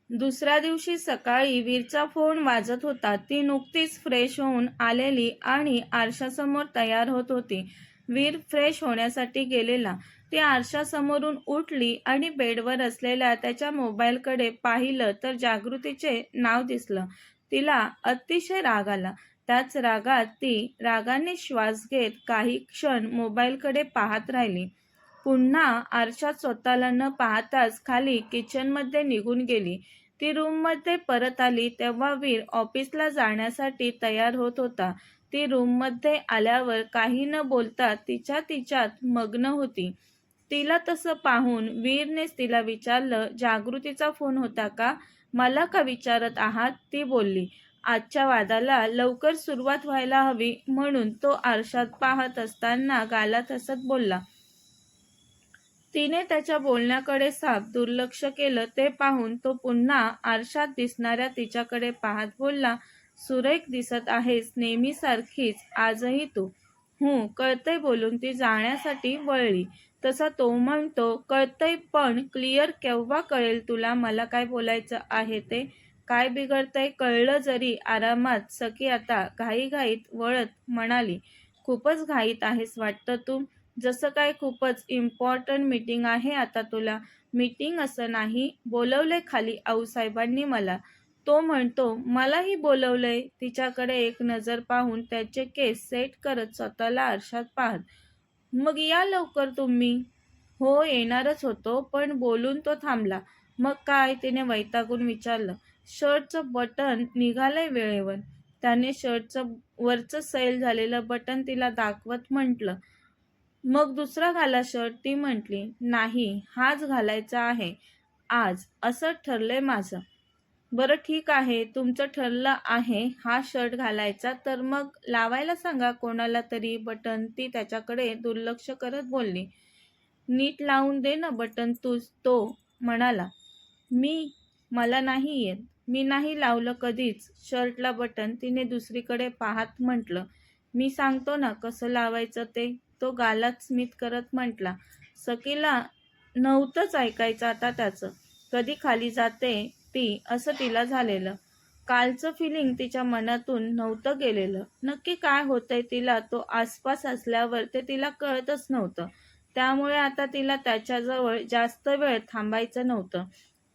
दुसऱ्या दिवशी सकाळी वीरचा फोन वाजत होता. ती नुकतीच फ्रेश होऊन आलेली आणि आरशासमोर तयार होत होती. वीर फ्रेश होण्यासाठी गेलेला. ती आरशासमोरून उठली आणि बेडवर असलेल्या त्याच्या मोबाईलकडे पाहिलं तर जागृतीचे नाव दिसलं. तिला अतिशय राग आला. त्याच रागात ती रागाने श्वास घेत काही क्षण मोबाईलकडे पाहत राहिली. पुन्हा आरशात स्वतःला न पाहताच खाली किचनमध्ये निघून गेली. ती रूममध्ये परत आली तेव्हा वीर ऑफिसला जाण्यासाठी तयार होत होता. ती रूममध्ये आल्यावर काही न बोलता तिच्यात मग्न होती. तिला तसं पाहून वीरनेच तिला विचारलं, जागृतीचा फोन होता का? मला का विचारत आहात? ती बोलली. आजच्या वादाला लवकर सुरुवात व्हायला हवी म्हणून तो आरशात पाहत असताना गालात हसत बोलला. तिने त्याच्या बोलण्याकडे साफ दुर्लक्ष केलं ते पाहून तो पुन्हा आरशात दिसणाऱ्या तिच्याकडे पाहत बोलला, सुरेख दिसत आहेस नेहमीसारखीच आजही तू. कळतंय बोलून ती जाण्यासाठी वळली. तसा तो म्हणतो, कळतंय पण क्लिअर केव्हा कळेल तुला मला काय बोलायचं आहे ते? काय बिघडतंय? कळलं जरी आरामात. सखी आता घाईघाईत वळत म्हणाली, खूपच घाईत आहेस वाटतं तू. जसं काय खूपच इम्पॉर्टंट मीटिंग आहे आता तुला. मीटिंग असं नाही, बोलवलंय खाली आऊसाहेबांनी मला. तो म्हणतो, मलाही बोलवलंय. तिच्याकडे एक नजर पाहून त्याचे केस सेट करत स्वतःला आरशात पाहत, मग या लवकर तुम्ही. हो येणारच होतो पण बोलून तो थांबला. मग काय? तिने वैतागून विचारलं. शर्टचं बटन निघालंय वेळेवर. त्याने शर्टचं वरचं सैल झालेलं बटन तिला दाखवत म्हटलं, मग दुसरा घाला शर्ट. ती म्हटली, नाही हाच घालायचा आहे आज, असं ठरलंय माझं. बरं ठीक आहे, तुमचं ठरलं आहे हा शर्ट घालायचा तर मग लावायला सांगा कोणाला तरी बटन. ती त्याच्याकडे दुर्लक्ष करत बोलली. नीट लावून दे ना बटन तूच. तो म्हणाला, मला नाही येत. मी नाही लावलं कधीच शर्टला बटन. तिने दुसरीकडे पाहत म्हटलं, मी सांगतो ना कसं लावायचं ते. तो गालात स्मित करत म्हटला. सखीला नव्हतंच ऐकायचं आता त्याचं. कधी खाली जाते ती असं तिला झालेलं. कालचं फिलिंग तिच्या मनातून नव्हतं गेलेलं. नक्की काय होतंय तिला तो आसपास असल्यावर ते तिला कळतच नव्हतं. त्यामुळे आता तिला त्याच्याजवळ जास्त वेळ थांबायचं नव्हतं.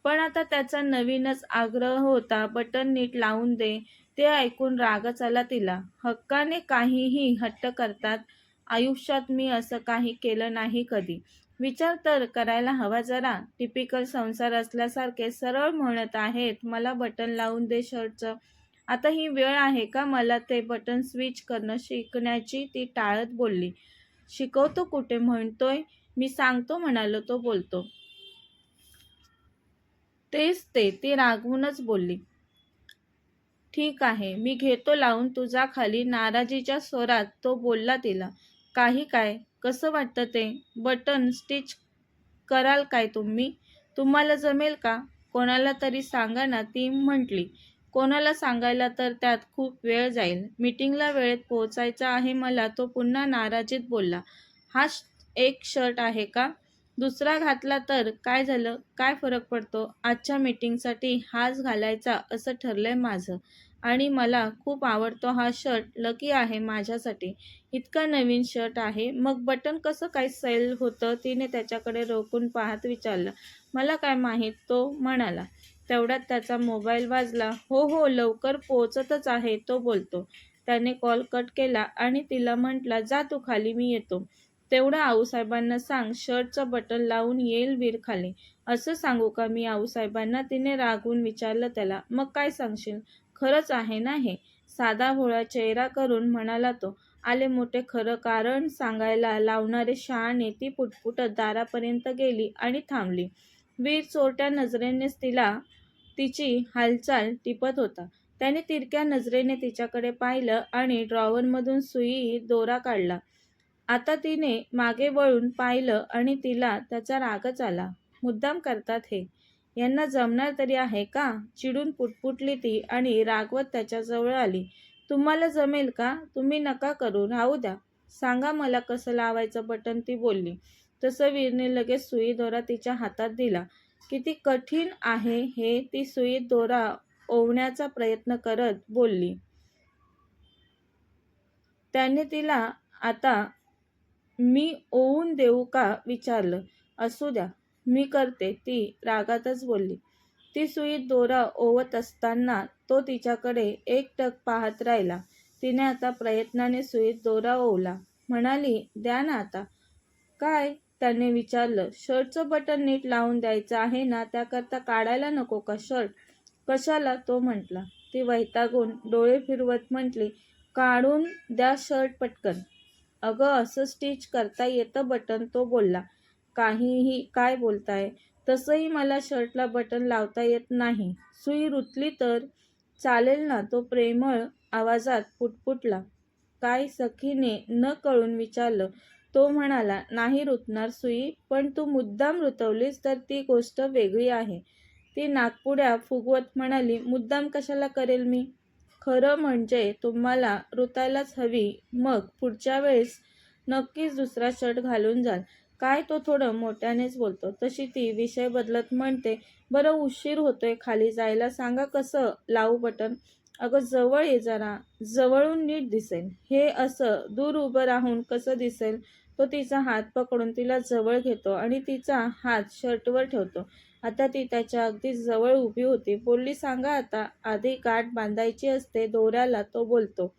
पण आता त्याचा नवीनच आग्रह होता, बटन नीट लावून दे. ते ऐकून रागच आला तिला. हक्काने काहीही हट्ट करतात. आयुष्यात मी असं काही केलं नाही कधी. विचार तर करायला हवा जरा. टिपिकल संसार असल्यासारखे सरळ म्हणत आहेत, मला बटन लावून दे शर्टचं. आता ही वेळ आहे का मला ते बटन स्विच करणं शिकण्याची? ती टाळत बोलली. शिकवतो कुठे म्हणतोय? मी सांगतो म्हणालो तो बोलतो. तेच ते. ती रागवूनच बोलली. ठीक आहे मी घेतो लावून, तुझा खाली. नाराजीच्या स्वरात तो बोलला तिला. काही काय? कसं वाटतं ते? बटन स्टिच कराल काय तुम्ही? तुम्हाला जमेल का? कोणाला तरी सांगा ना. ती म्हटली. कोणाला सांगायला तर त्यात खूप वेळ जाईल. मीटिंगला वेळेत पोहोचायचं आहे मला. तो पुन्हा नाराजीत बोलला. हा एक शर्ट आहे का? दुसरा घातला तर काय झालं? काय फरक पडतो? आजच्या मीटिंगसाठी हाच घालायचा असं ठरलंय माझं. आणि मला खूप आवडतो हा शर्ट. लकी आहे माझ्यासाठी. इतका नवीन शर्ट आहे. मग बटन कसं काय सैल होतं? तिने त्याच्याकडे रोखून पाहत विचारलं. मला काय माहीत, तो म्हणाला. तेवढ्यात त्याचा मोबाईल वाजला. हो लवकर पोहोचतच आहे तो बोलतो. त्याने कॉल कट केला आणि तिला म्हटला, जा तू खाली, मी येतो. तेवढं आऊसाहेबांना सांग शर्टचं बटन लावून येईल वीर खाली. असं सांगू का मी आऊसाहेबांना? तिने रागवून विचारलं त्याला. मग काय सांगशील? खरंच आहे ना हे? साधा भोळा चेहरा करून म्हणाला तो. आले मोठे खरं कारण सांगायला लावणारे शहाणे. ती पुटपुटत दारापर्यंत गेली आणि थांबली. वीर चोरट्या नजरेनेच तिची हालचाल टिपत होता. त्याने तिरक्या नजरेने तिच्याकडे पाहिलं आणि ड्रॉवरमधून सुई दोरा काढला. आता तिने मागे वळून पाहिलं आणि तिला त्याचा रागच आला. मुद्दाम करतात हे. यांना जमणार तरी आहे का? चिडून पुटपुटली ती आणि रागवत त्याच्याजवळ आली. तुम्हाला जमेल का? तुम्ही नका करू, राहू द्या. सांगा मला कसं लावायचं बटन. ती बोलली. तसं वीरने लगेच सुई दोरा तिच्या हातात दिला. किती कठीण आहे हे ती सुईत दोरा ओवण्याचा प्रयत्न करत बोलली. त्याने तिला आता मी ओवून देऊ का विचारलं. असू द्या, मी करते, ती रागातच बोलली. ती सुईत दोरा ओवत असताना तो तिच्याकडे एकटक पाहत राहिला. तिने आता प्रयत्नाने सुईत दोरा ओवला. म्हणाली, द्या ना आता. काय? त्याने विचारलं. शर्टचं बटन नीट लावून द्यायचं आहे ना, त्याकरता काढायला नको का शर्ट? कशाला? तो म्हटला. ती वैतागून डोळे फिरवत म्हटली, काढून द्या शर्ट पटकन. अगं, असं स्टिच करता येतं बटन, तो बोलला. काहीही काय बोलताय? तसंही मला शर्टला बटन लावता येत नाही. सुई रुतली तर चालेल ना, तो प्रेमळ आवाजात पुटपुटला. काय? सखीने न कळून विचारलं. तो म्हणाला, नाही रुतणार सुई, पण तू मुद्दाम रुतवलीस तर ती गोष्ट वेगळी आहे. ती नाकपुड्या फुगवत म्हणाली, मुद्दाम कशाला करेल मी? खरं म्हणजे तुम्हाला रुतायलाच हवी, मग पुढच्या वेळेस नक्कीच दुसरा शर्ट घालून जाल. काय? तो थोडं मोठ्यानेच बोलतो. तशी ती विषय बदलत म्हणते, बरं उशीर होतोय, खाली जायला सांगा, कसं लावू बटन? अगं जवळ ये जरा, जवळून नीट दिसेल. हे असं दूर उभं राहून कसं दिसेल? तो तिचा हात पकडून तिला जवळ घेतो आणि तिचा हात शर्टवर ठेवतो. आता ती त्याच्या अगदी जवळ उभी होती. बोलली, सांगा आता. आधी गाठ बांधायची असते दोऱ्याला, तो बोलतो.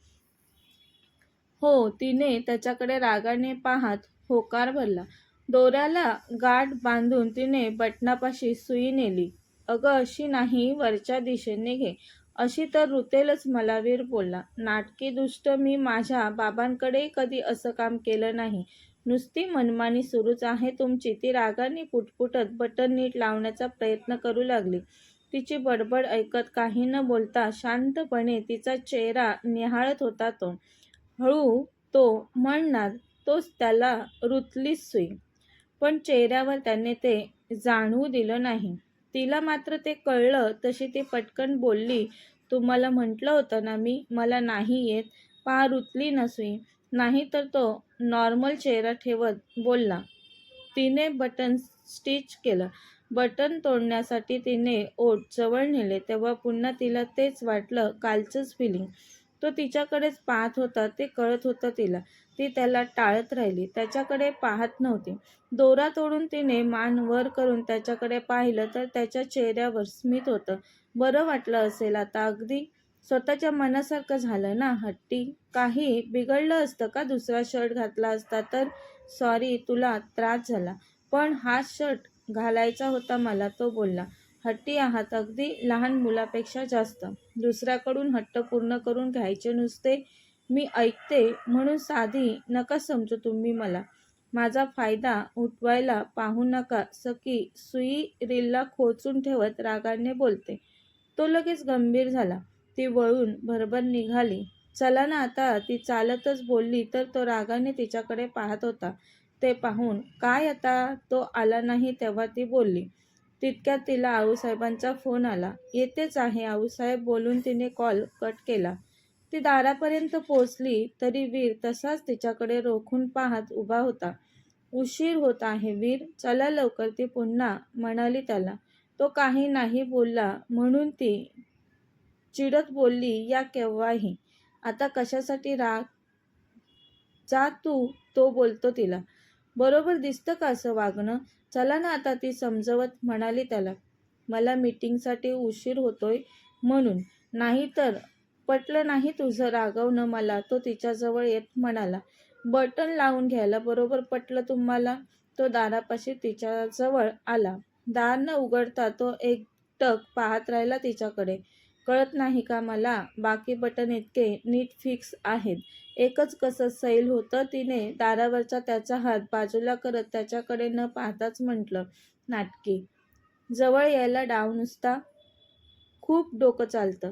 हो, तिने त्याच्याकडे रागाने पाहत होकार भरला. दोऱ्याला गाठ बांधून तिने बटनापाशी सुई नेली. अगं अशी नाही, वरच्या दिशेने घे. अशी तर रुतेलच मला, वीर बोलला. नाटकी दुष्ट, मी माझ्या बाबांकडेही कधी असं काम केलं नाही. नुसती मनमानी सुरूच आहे तुमची. ती रागाने पुटपुटत बटन नीट लावण्याचा प्रयत्न करू लागली. तिची बडबड ऐकत काही न बोलता शांतपणे तिचा चेहरा निहाळत होता तो. हळू तो म्हणणार, तोच त्याला रुतलीच सुई. पण चेहऱ्यावर त्याने ते जाणवू दिलं नाही. तिला मात्र ते कळलं. तशी ती पटकन बोलली, तुम्हाला म्हटलं होतं ना मी, मला नाही येत. पहा रुतली ना सुई. नाही तर तो नॉर्मल चेहरा ठेवत बोलला. तिने बटन स्टिच केलं. बटन तोडण्यासाठी तिने ओठ जवळ नेले तेव्हा पुन्हा तिला तेच वाटलं, कालचंच फिलिंग. तो तिच्याकडेच पाहत होता, ते कळत होतं तिला. ती त्याला टाळत राहिली, त्याच्याकडे पाहत नव्हती. दोरा तोडून तिने मान वर करून त्याच्याकडे पाहिलं तर त्याच्या चेहऱ्यावर स्मित होतं. बरं वाटलं असेल आता, अगदी स्वतःच्या मनासारखं झालं ना. हट्टी. काही बिघडलं असतं का दुसरा शर्ट घातला असता तर? सॉरी, तुला त्रास झाला, पण हाच शर्ट घालायचा होता मला, तो बोलला. हट्टी आहात, अगदी लहान मुलापेक्षा जास्त. दुसऱ्याकडून हट्ट पूर्ण करून घ्यायचे नुसते. मी ऐकते म्हणून साधी नका समजू तुम्ही मला. माझा फायदा उठवायला पाहू नका. सखी सुई रीलला खोचून ठेवत रागाने बोलते. तो लगेच गंभीर झाला. ती वळून भरभर निघाली. चला ना आता, ती चालतच बोलली तर तो रागाने तिच्याकडे पाहत होता. ते पाहून काय आता? तो आला नाही तेव्हा ती बोलली. तितक्यात तिला आऊसाहेबांचा फोन आला. येतेच आहे आऊसाहेब, बोलून तिने कॉल कट केला. ती दारापर्यंत पोचली तरी वीर तसाच तिच्याकडे रोखून पाहत उभा होता. उशीर होत आहे वीर, चला लवकर, ती पुन्हा म्हणाली त्याला. तो काही नाही बोलला म्हणून ती चिडत बोलली, या केव्हाही. आता कशासाठी राग? जा तू, तो बोलतो तिला. बरोबर दिसतं का असं वागणं? चला ना आता, ती समजवत म्हणाली त्याला. मला मीटिंगसाठी उशीर होतोय म्हणून. नाही तर पटलं नाही तुझं रागवणं मला, तो तिच्याजवळ येत म्हणाला. बटन लावून घ्यायला बरोबर पटलं तुम्हाला. तो दारापाशी तिच्याजवळ आला. दार न उघडता तो एकटक पाहत राहिला तिच्याकडे. कळत नाही का मला? बाकी बटन इतके नीट फिक्स आहेत. एकच कसं सैल होतं. तिने दारावरचा त्याचा हात बाजूला करत त्याच्याकडे न पाहताच म्हटलं, नाटकी. जवळ यायला डाव नुसता. खूप डोकं चालतं.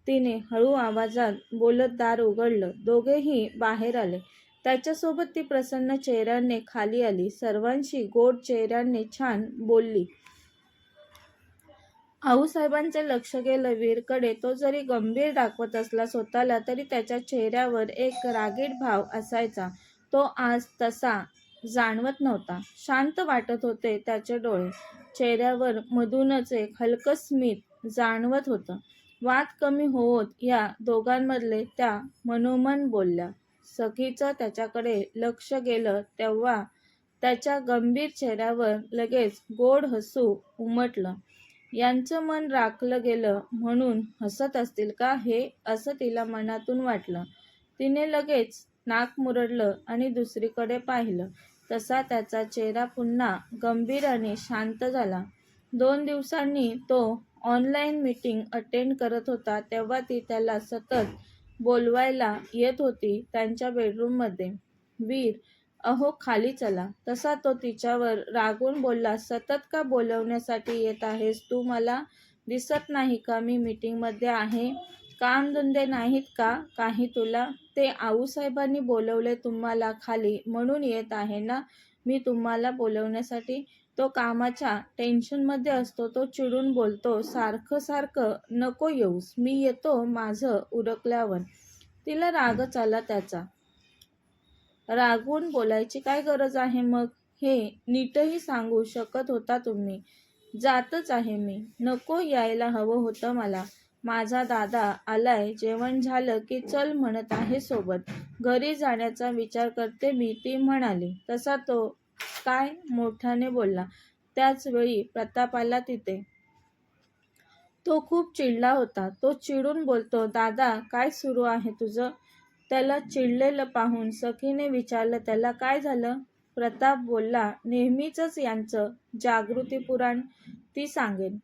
तिने हळू आवाजात बोलत दार उघडलं. दोघेही बाहेर आले. त्याच्यासोबत ती प्रसन्न चेहऱ्याने खाली आली. सर्वांशी गोड चेहऱ्याने छान बोलली. आऊसाहेबांचे लक्ष गेलं वीरकडे. तो जरी गंभीर दाखवत असला स्वतःला तरी त्याच्या चेहऱ्यावर एक रागीट भाव असायचा. तो आज तसा जाणवत नव्हता. शांत वाटत होते त्याचे डोळे. चेहऱ्यावर मधूनच एक हलकं स्मित जाणवत होतं. वाद कमी होत या दोघांमधले त्या मनोमन बोलल्या. सखीचं त्याच्याकडे लक्ष गेलं तेव्हा त्याच्या गंभीर चेहऱ्यावर लगेच गोड हसू उमटलं. यांचं मन राखलं गेलं म्हणून हसत असतील का हे, असं तिला मनातून वाटलं. तिने लगेच नाक मुरडलं आणि दुसरीकडे पाहिलं. तसा त्याचा चेहरा पुन्हा गंभीर आणि शांत झाला. 2 दिवसांनी तो ऑनलाईन मीटिंग अटेंड करत होता तेव्हा ती त्याला सतत बोलवायला येत होती त्यांच्या बेडरूममध्ये. वीर, अहो खाली चला. तसा तो तिच्यावर रागून बोलला, सतत का बोलवण्यासाठी येत आहेस तू? मला दिसत नाही का मी मीटिंगमध्ये आहे? कामधंदे नाहीत का काही तुला? ते आऊसाहेबांनी बोलवले तुम्हाला खाली म्हणून येत आहे ना मी तुम्हाला बोलवण्यासाठी. तो कामाच्या टेन्शनमध्ये असतो, तो चिडून बोलतो सारखं सारखं नको येऊस, मी येतो माझं उरकल्यावर. तिला रागच आला त्याचा. रागवून बोलायची काय गरज आहे मग? हे नीटही सांगू शकत होता तुम्ही. जातच आहे मी. नको यायला हवं होतं मला. माझा दादा आलाय, जेवण झालं की चल म्हणत आहे सोबत. घरी जाण्याचा विचार करते मी, ती म्हणाली. तसा तो काय मोठ्याने बोलला. त्याच वेळी प्रताप आला तिथे. तो खूप चिडला होता. तो चिडून बोलतो, दादा काय सुरू आहे तुझं? त्याला चिडलेलं पाहून सखीने विचारलं, त्याला काय झालं? प्रताप बोलला, नेहमीचंच यांचं जागृती पुराण. ती सांगेन,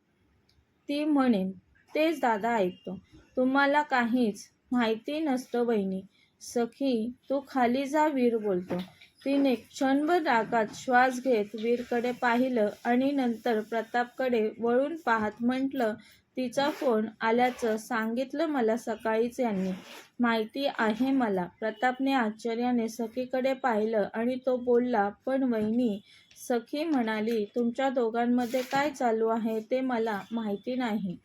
ती म्हणेन, तेच दादा ऐकतो. तुम्हाला काहीच माहिती नसतं वहिनी. सखी, तू खाली जा, वीर बोलतो. तिने क्षणभर रागात श्वास घेत वीरकडे पाहिलं आणि नंतर प्रतापकडे वळून पाहत म्हटलं, तिचा फोन आल्याचं सांगितलं मला सकाळीच यांनी. माहिती आहे मला. प्रतापने आश्चर्याने सखीकडे पाहिलं आणि तो बोलला, पण वहिनी. सखी म्हणाली, तुमच्या दोघांमध्ये काय चालू आहे ते मला माहिती नाही.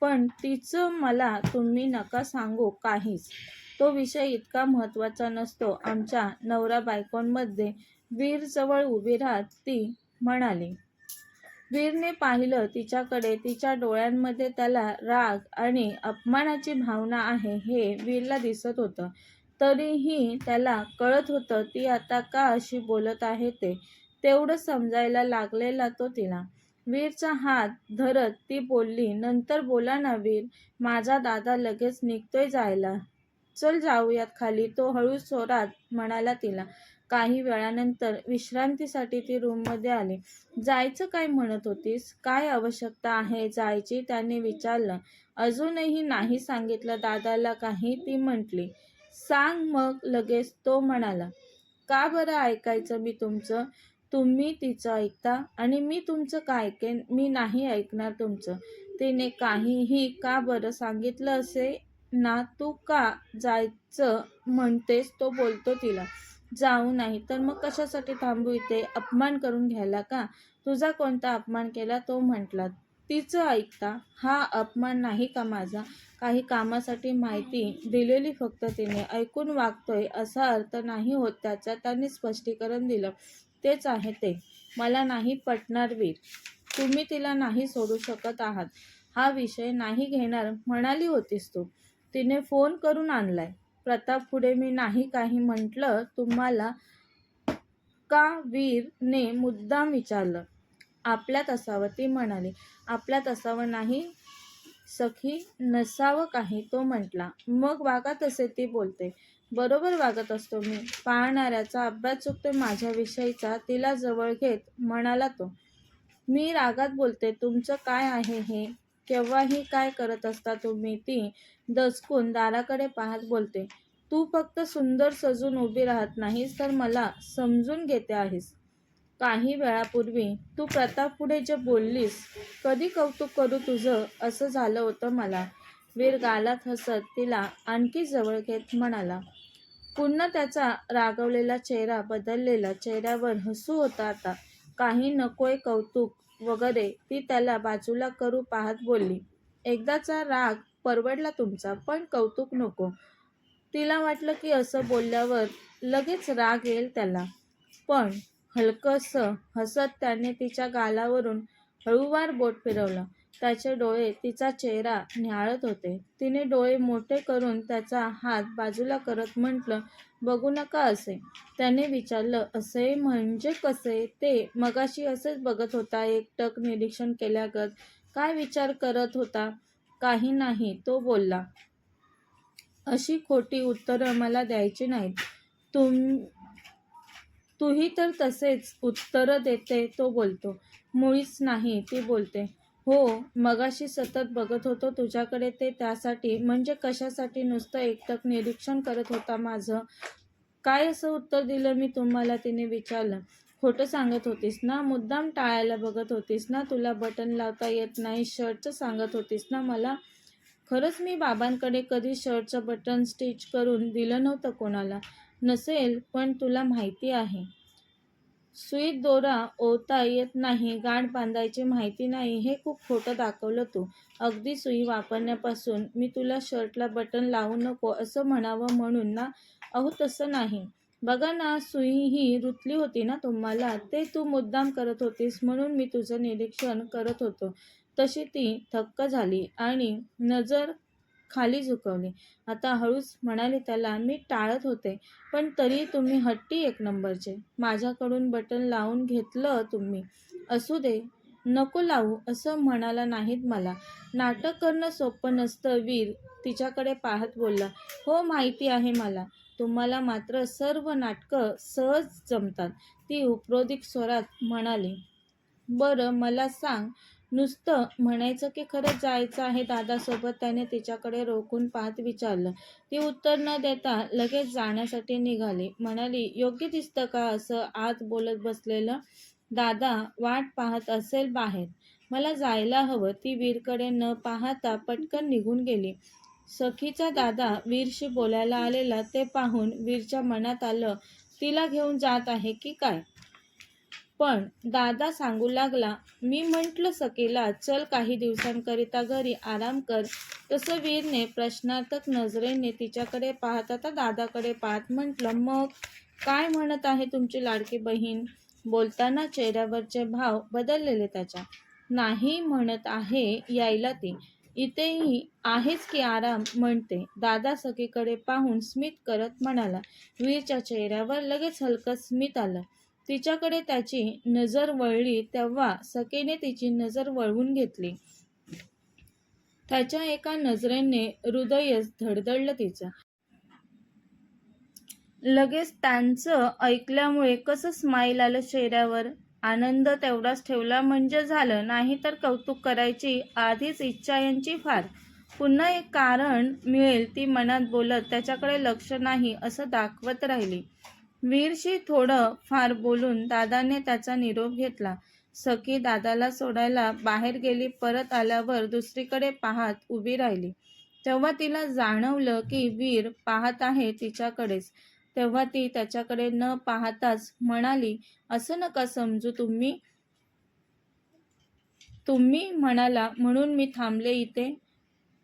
पण तिचं मला तुम्ही नका सांगू काहीच. तो विषय इतका महत्त्वाचा नसतो आमच्या नवरा बायकोंमध्ये. वीरजवळ उभी राहत ती म्हणाली. वीरने पाहिलं तिच्याकडे. तिच्या डोळ्यांमध्ये त्याला राग आणि अपमानाची भावना आहे हे वीरला दिसत होतं. तरीही त्याला कळत होतं ती आता का अशी बोलत आहे ते. तेवढं समजायला लागलेला तो तिला. वीरचा हात धरत ती बोलली, नंतर बोला ना वीर. माझा दादा लगेच निघतोय जायला. चल जाऊयात खाली, तो हळू स्वरात म्हणाला तिला. काही वेळानंतर विश्रांतीसाठी ती रूममध्ये आली. जायचं काय म्हणत होतीस? काय आवश्यकता आहे जायची? त्याने विचारलं. अजूनही नाही सांगितलं दादाला काही, ती म्हटली. सांग मग लगेच, तो म्हणाला. का बरं ऐकायचं मी तुमचं? तुम्ही तिचं ऐकता आणि मी तुमचं काय ऐकेन? मी नाही ऐकणार तुमचं. तिने काहीही का बरं सांगितलं असे ना. तू का जायचं म्हणतेस? तो बोलतो तिला. जाऊ नाही तर मग कशासाठी थांबू इथे? अपमान करून घ्यायला का? तुझा कोणता अपमान केला? तो म्हटला. तिचं ऐकता हा अपमान नाही का माझा? काही कामासाठी माहिती दिलेली फक्त तिने, ऐकून वागतोय असा अर्थ नाही होत त्याचा. त्याने स्पष्टीकरण दिलं. तेच आहे ते. मला नाही पटणार वीर. तुम्ही तिला नाही सोडू शकत आहात. हा विषय नाही घेणार म्हणाली होतीस तू. तिने फोन करून आणलाय. प्रताप पुढे मी नाही काही म्हटलं तुम्हाला का? वीरने मुद्दाम विचारलं. आपल्यात असावं, ती म्हणाली. आपल्यात असावं नाही सखी, नसावं काही, तो म्हटला. मग वागा तसे, ती बोलते. बरोबर वागत असतो मी. पाहणाऱ्याचा अभ्यास चुकतोय माझ्याविषयीचा, तिला जवळ घेत म्हणाला तो. मी रागात बोलते. तुमचं काय आहे हे? केव्हाही काय करत असता तुम्ही? ती दचकून दाराकडे पाहत बोलते. तू फक्त सुंदर सजून उभी राहत नाहीस तर मला समजून घेते आहेस. काही वेळापूर्वी तू प्रतापपुढे जे बोललीस, कधी कौतुक करू तुझं असं झालं होतं मला. वीर गालात हसत तिला आणखी जवळ घेत म्हणाला. पुन्हा त्याचा रागवलेला चेहरा बदललेला. चेहऱ्यावर हसू होता आता. काही नकोय कौतुक वगैरे, ती त्याला बाजूला करू पाहत बोलली. एकदाचा राग परवडला तुमचा, पण कौतुक नको. तिला वाटलं की असं बोलल्यावर लगेच राग येईल त्याला. पण हलकंसं हसत त्याने तिच्या गालावरून हळूवार बोट फिरवलं. त्याचे डोळे तिचा चेहरा न्याहाळत होते. तिने डोळे मोठे करून त्याचा हात बाजूला करत म्हटलं, बघू नका असे. त्याने विचारलं, असे म्हणजे कसे? ते मगाशी असेच बघत होता, एकटक निरीक्षण केल्यागत. काय विचार करत होता? काही नाही, तो बोलला. अशी खोटी उत्तरं मला द्यायची नाहीत. तूही तर तसेच उत्तरं देते, तो बोलतो. मुळीच नाही, ती बोलते. हो, मगाशी सतत बघत होतो तुझ्याकडे, ते त्यासाठी. म्हणजे कशासाठी? नुसतं एकटक निरीक्षण करत होता माझं. काय असं उत्तर दिलं मी तुम्हाला? तिने विचारलं. खोटं सांगत होतीस ना? मुद्दाम टाळायला बघत होतीस ना? तुला बटन लावता येत नाही शर्टचं सांगत होतीस ना मला? खरंच मी बाबांकडे कधी शर्टचं बटन स्टिच करून दिलं नव्हतं कोणाला. नसेल, पण तुला माहिती आहे. सुईत दोरा ओवता येत नाही, गाठ बांधायची माहिती नाही, हे खूप खोटं दाखवलं तू. अगदी सुई वापरण्यापासून. मी तुला शर्टला बटन लावू नको असं म्हणावं म्हणून ना? अहो तसं नाही. बघा ना, सुई ही रुतली होती ना तुम्हाला. ते तू मुद्दाम करत होतीस म्हणून मी तुझं निरीक्षण करत होतो. तशी ती थक्क झाली आणि नजर खाली झुकवली. आता हळूच म्हणाली त्याला, मी टाळत होते, पण तरी तुम्ही हट्टी एक नंबरचे. माझ्याकडून बटन लावून घेतलं तुम्ही. असू दे, नको लावू असं म्हणाला नाहीत मला. नाटक करणं सोपं नसतं. वीर तिच्याकडे पाहत बोलला. हो, माहिती आहे मला. तुम्हाला मात्र सर्व नाटकं सहज जमतात. ती उपरोधिक स्वरात म्हणाली. बरं, मला सांग, नुसतं म्हणायचं की खरंच जायचं आहे दादासोबत? त्याने तिच्याकडे रोखून पाहत विचारलं. ती उत्तर न देता लगेच जाण्यासाठी निघाली. म्हणाली, योग्य दिसतं का असं आत बोलत बसलेलं? दादा वाट पाहत असेल बाहेर. मला जायला हवं. ती वीरकडे न पाहता पटकन निघून गेली. सखीचा दादा वीरशी बोलायला आलेला ते पाहून वीरच्या मनात आलं, तिला घेऊन जात आहे की काय. पण दादा सांगू लागला, मी म्हटलं सखीला, चल काही दिवसांकरिता घरी आराम कर. तसं वीरने प्रश्नार्थक नजरेने तिच्याकडे पाहत आता दादाकडे पाहत म्हटलं, मग काय म्हणत आहे तुमची लाडकी बहीण? बोलताना चेहऱ्यावरचे भाव बदललेले त्याच्या. नाही म्हणत आहे यायला ती. इथेही आहेच की आराम म्हणते. दादा सखीकडे पाहून स्मित करत म्हणाला. वीरच्या चेहऱ्यावर लगेच हलकं स्मित आलं. तिच्याकडे त्याची नजर वळली तेव्हा सखीने तिची नजर वळवून घेतली. त्याच्या एका नजरेने हृदयच धडधडलं तिचं. लगेच त्यांचं ऐकल्यामुळे कसं स्माईल आलं चेहऱ्यावर. आनंद तेवढाच ठेवला म्हणजे झालं, नाही तर कौतुक करायची आधीच इच्छा यांची फार. पुन्हा एक कारण मिळेल ती मनात बोलत त्याच्याकडे लक्ष नाही असं दाखवत राहिली. वीरशी थोडं फार बोलून दादाने त्याचा निरोप घेतला. सखी दादाला सोडायला बाहेर गेली. परत आल्यावर दुसरीकडे पाहत उभी राहिली. तेव्हा तिला जाणवलं की वीर पाहत आहे तिच्याकडेच. तेव्हा ती त्याच्याकडे न पाहताच म्हणाली, असं नका समजू तुम्ही. तुम्ही म्हणाला म्हणून मी थांबले इथे.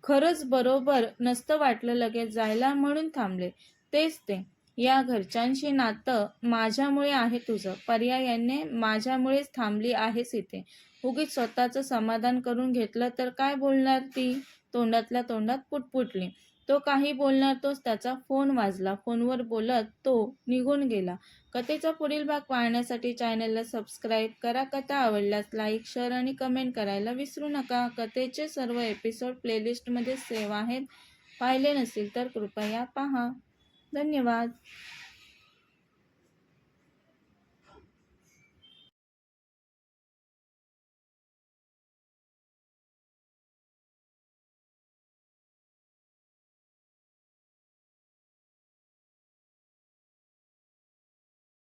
खरंच बरोबर नसतं वाटलं लगेच जायला म्हणून थांबले. तेच ते. या घरच्यांशी नातं माझ्यामुळे आहे तुझं. पर्यायाने माझ्यामुळेच थांबली आहेस इथे. उगीच स्वतःचं समाधान करून घेतलं तर काय बोलणार ती? तोंडातल्या तोंडात पुटपुटली. तो काही बोलणार तोच त्याचा फोन वाजला. फोनवर बोलत तो निघून गेला. कथेचा पुढील भाग पाहण्यासाठी चॅनलला सबस्क्राईब करा. कथा आवडल्यास लाईक, शेअर आणि कमेंट करायला विसरू नका. कथेचे सर्व एपिसोड प्लेलिस्टमध्ये सेव्ह आहेत. पाहिले नसतील तर कृपया पहा. धन्यवाद.